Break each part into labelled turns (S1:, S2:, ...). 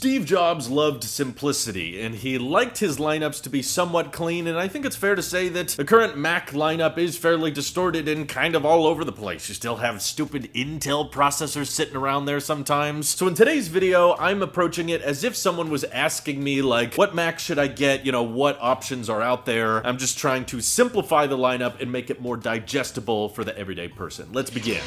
S1: Steve Jobs loved simplicity, and he liked his lineups to be somewhat clean, and I think it's fair to say that the current Mac lineup is fairly distorted and kind of all over the place. You still have stupid Intel processors sitting around there sometimes. So in today's video, I'm approaching it as if someone was asking me, like, what Mac should I get? You know, what options are out there? I'm just trying to simplify the lineup and make it more digestible for the everyday person. Let's begin.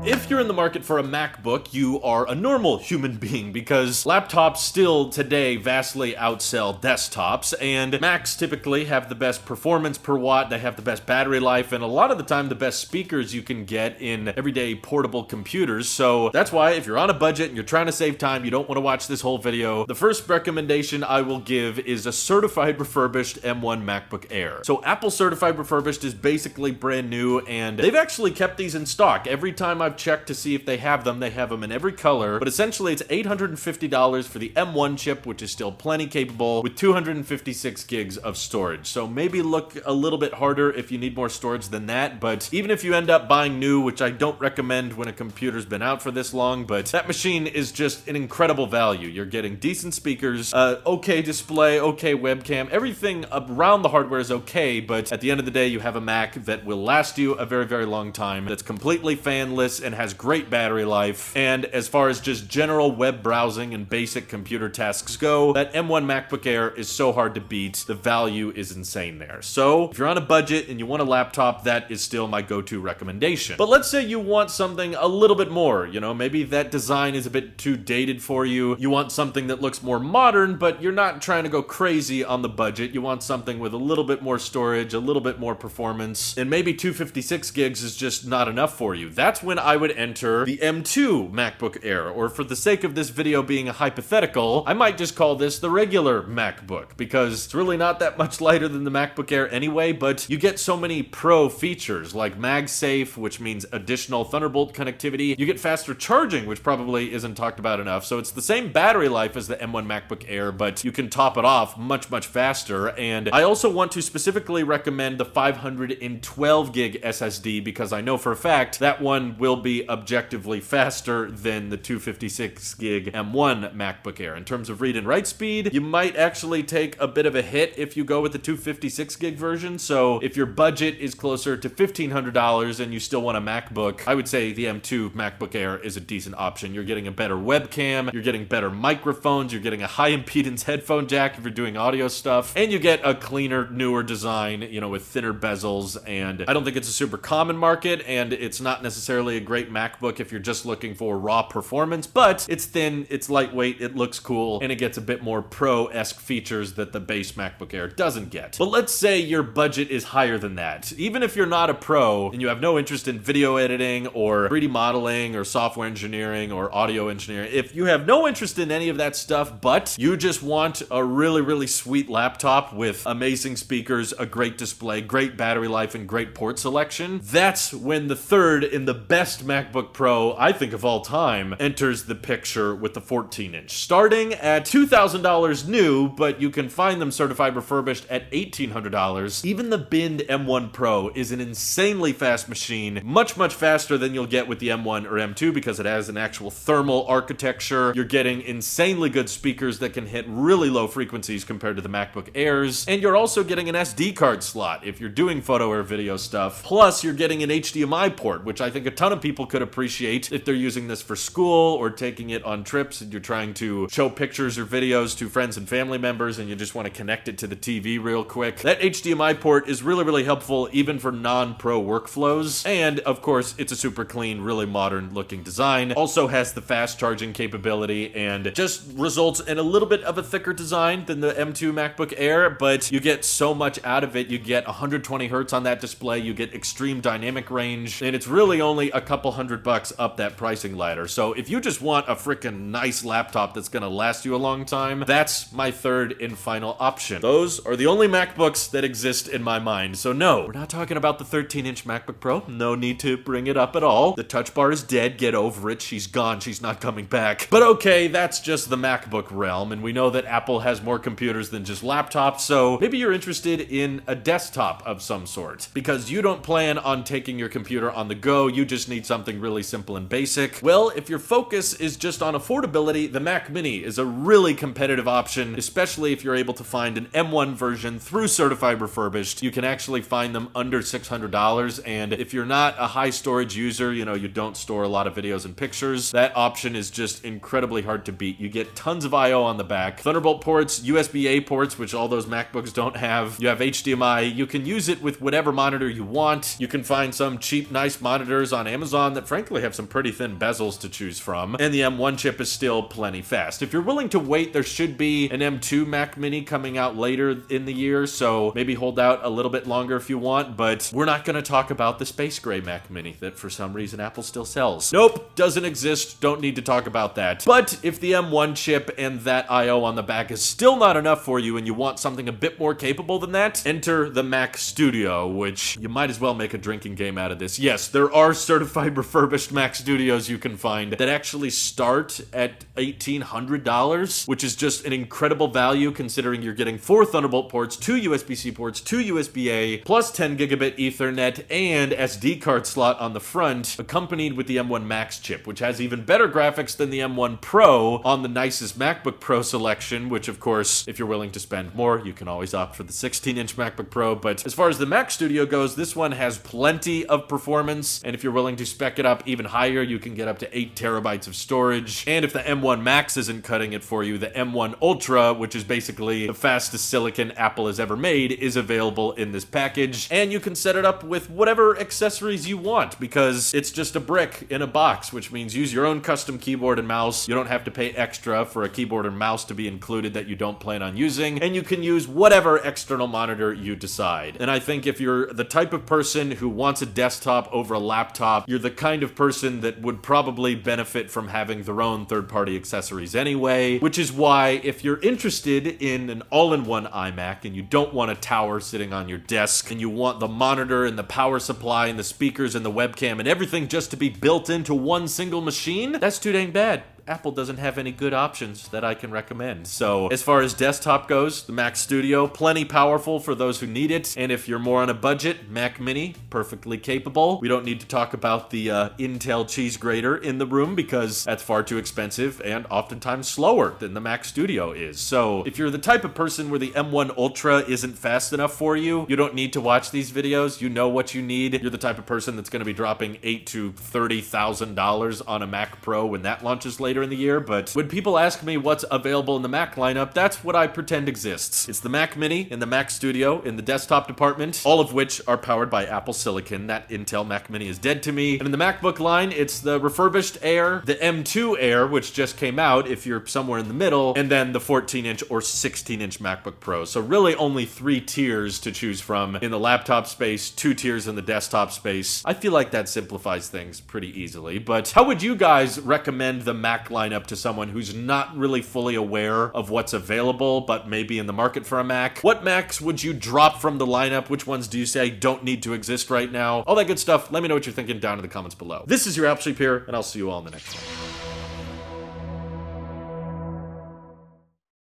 S1: If you're in the market for a MacBook, you are a normal human being because laptops still today vastly outsell desktops, and Macs typically have the best performance per watt, they have the best battery life, and a lot of the time the best speakers you can get in everyday portable computers. So that's why if you're on a budget and you're trying to save time, you don't want to watch this whole video, the first recommendation I will give is a certified refurbished M1 MacBook Air. So Apple certified refurbished is basically brand new, and they've actually kept these in stock. Every time I've checked to see if they have them in every color, but essentially it's $850 for the M1 chip, which is still plenty capable, with 256 gigs of storage. So maybe look a little bit harder if you need more storage than that, but even if you end up buying new, which I don't recommend when a computer's been out for this long, but that machine is just an incredible value. You're getting decent speakers, okay display, okay webcam, everything around the hardware is okay, but at the end of the day, you have a Mac that will last you a very, very long time, that's completely fanless and has great battery life, and as far as just general web browsing and basic computer tasks go, that M1 MacBook Air is so hard to beat. The value is insane there. So if you're on a budget and you want a laptop, that is still my go-to recommendation. But let's say you want something a little bit more, you know, maybe that design is a bit too dated for you. You want something that looks more modern, but you're not trying to go crazy on the budget. You want something with a little bit more storage, a little bit more performance, and maybe 256 gigs is just not enough for you. That's when I would enter the M2 MacBook Air, or for the sake of this video being a hypothetical, I might just call this the regular MacBook, because it's really not that much lighter than the MacBook Air anyway, but you get so many pro features, like MagSafe, which means additional Thunderbolt connectivity. You get faster charging, which probably isn't talked about enough, so it's the same battery life as the M1 MacBook Air, but you can top it off much, much faster, and I also want to specifically recommend the 512 gig SSD, because I know for a fact that one will be objectively faster than the 256 gig M1 MacBook Air. In terms of read and write speed, you might actually take a bit of a hit if you go with the 256 gig version. So if your budget is closer to $1,500 and you still want a MacBook, I would say the M2 MacBook Air is a decent option. You're getting a better webcam, you're getting better microphones, you're getting a high impedance headphone jack if you're doing audio stuff, and you get a cleaner, newer design, you know, with thinner bezels. And I don't think it's a super common market, and it's not necessarily a great MacBook if you're just looking for raw performance, but it's thin, it's lightweight, it looks cool, and it gets a bit more pro-esque features that the base MacBook Air doesn't get. But let's say your budget is higher than that. Even if you're not a pro and you have no interest in video editing or 3D modeling or software engineering or audio engineering, if you have no interest in any of that stuff, but you just want a really, really sweet laptop with amazing speakers, a great display, great battery life, and great port selection, that's when the third in the best MacBook Pro, I think of all time, enters the picture with the 14-inch. Starting at $2,000 new, but you can find them certified refurbished at $1,800. Even the binned M1 Pro is an insanely fast machine, much, much faster than you'll get with the M1 or M2 because it has an actual thermal architecture. You're getting insanely good speakers that can hit really low frequencies compared to the MacBook Airs, and you're also getting an SD card slot if you're doing photo or video stuff. Plus, you're getting an HDMI port, which I think a ton of people could appreciate if they're using this for school or taking it on trips and you're trying to show pictures or videos to friends and family members and you just want to connect it to the TV real quick. That HDMI port is really, really helpful even for non-pro workflows. And of course, it's a super clean, really modern looking design. Also has the fast charging capability and just results in a little bit of a thicker design than the M2 MacBook Air, but you get so much out of it. You get 120 hertz on that display, you get extreme dynamic range, and it's really only a couple $100 up that pricing ladder. So if you just want a freaking nice laptop that's gonna last you a long time, that's my third and final option. Those are the only MacBooks that exist in my mind. So no, we're not talking about the 13-inch MacBook Pro. No need to bring it up at all. The Touch Bar is dead. Get over it. She's gone. She's not coming back. But okay, that's just the MacBook realm, and we know that Apple has more computers than just laptops, so maybe you're interested in a desktop of some sort, because you don't plan on taking your computer on the go. You just need need something really simple and basic, well, if your focus is just on affordability, the Mac Mini is a really competitive option, especially if you're able to find an M1 version through Certified Refurbished. You can actually find them under $600, and if you're not a high storage user, you know, you don't store a lot of videos and pictures, that option is just incredibly hard to beat. You get tons of I/O on the back, Thunderbolt ports, USB-A ports, which all those MacBooks don't have. You have HDMI. You can use it with whatever monitor you want. You can find some cheap, nice monitors on Amazon that frankly have some pretty thin bezels to choose from, and the M1 chip is still plenty fast. If you're willing to wait, there should be an M2 Mac Mini coming out later in the year, so maybe hold out a little bit longer if you want, but we're not going to talk about the space gray Mac Mini that for some reason Apple still sells. Nope, doesn't exist, don't need to talk about that. But if the M1 chip and that I/O on the back is still not enough for you and you want something a bit more capable than that, enter the Mac Studio, which you might as well make a drinking game out of this. Yes, there are certified refurbished Mac Studios you can find that actually start at $1,800, which is just an incredible value considering you're getting 4 Thunderbolt ports, 2 USB-C ports, 2 USB-A, plus 10 gigabit Ethernet, and SD card slot on the front, accompanied with the M1 Max chip, which has even better graphics than the M1 Pro on the nicest MacBook Pro selection, which of course, if you're willing to spend more, you can always opt for the 16-inch MacBook Pro. But as far as the Mac Studio goes, this one has plenty of performance, and if you're willing to spec it up even higher, you can get up to 8 terabytes of storage. And if the M1 Max isn't cutting it for you, the M1 Ultra, which is basically the fastest silicon Apple has ever made, is available in this package, and you can set it up with whatever accessories you want, because it's just a brick in a box, which means use your own custom keyboard and mouse. You don't have to pay extra for a keyboard and mouse to be included that you don't plan on using, and you can use whatever external monitor you decide. And I think if you're the type of person who wants a desktop over a laptop, you're the kind of person that would probably benefit from having their own third-party accessories anyway, which is why if you're interested in an all-in-one iMac and you don't want a tower sitting on your desk, and you want the monitor and the power supply and the speakers and the webcam and everything just to be built into one single machine, that's too dang bad. Apple doesn't have any good options that I can recommend. So as far as desktop goes, the Mac Studio, plenty powerful for those who need it. And if you're more on a budget, Mac Mini, perfectly capable. We don't need to talk about the Intel cheese grater in the room because that's far too expensive and oftentimes slower than the Mac Studio is. So if you're the type of person where the M1 Ultra isn't fast enough for you, you don't need to watch these videos. You know what you need. You're the type of person that's going to be dropping $8,000 to $30,000 on a Mac Pro when that launches later in the year. But when people ask me what's available in the Mac lineup, that's what I pretend exists. It's the Mac Mini and the Mac Studio in the desktop department, all of which are powered by Apple Silicon. That Intel Mac Mini is dead to me. And in the MacBook line, it's the refurbished Air, the M2 Air, which just came out if you're somewhere in the middle, and then the 14-inch or 16-inch MacBook Pro. So really only 3 tiers to choose from in the laptop space, 2 tiers in the desktop space. I feel like that simplifies things pretty easily. But how would you guys recommend the Mac lineup to someone who's not really fully aware of what's available, but maybe in the market for a Mac? What Macs would you drop from the lineup? Which ones do you say don't need to exist right now? All that good stuff. Let me know what you're thinking down in the comments below. This is your Apple Sheep here, and I'll see you all in the next one.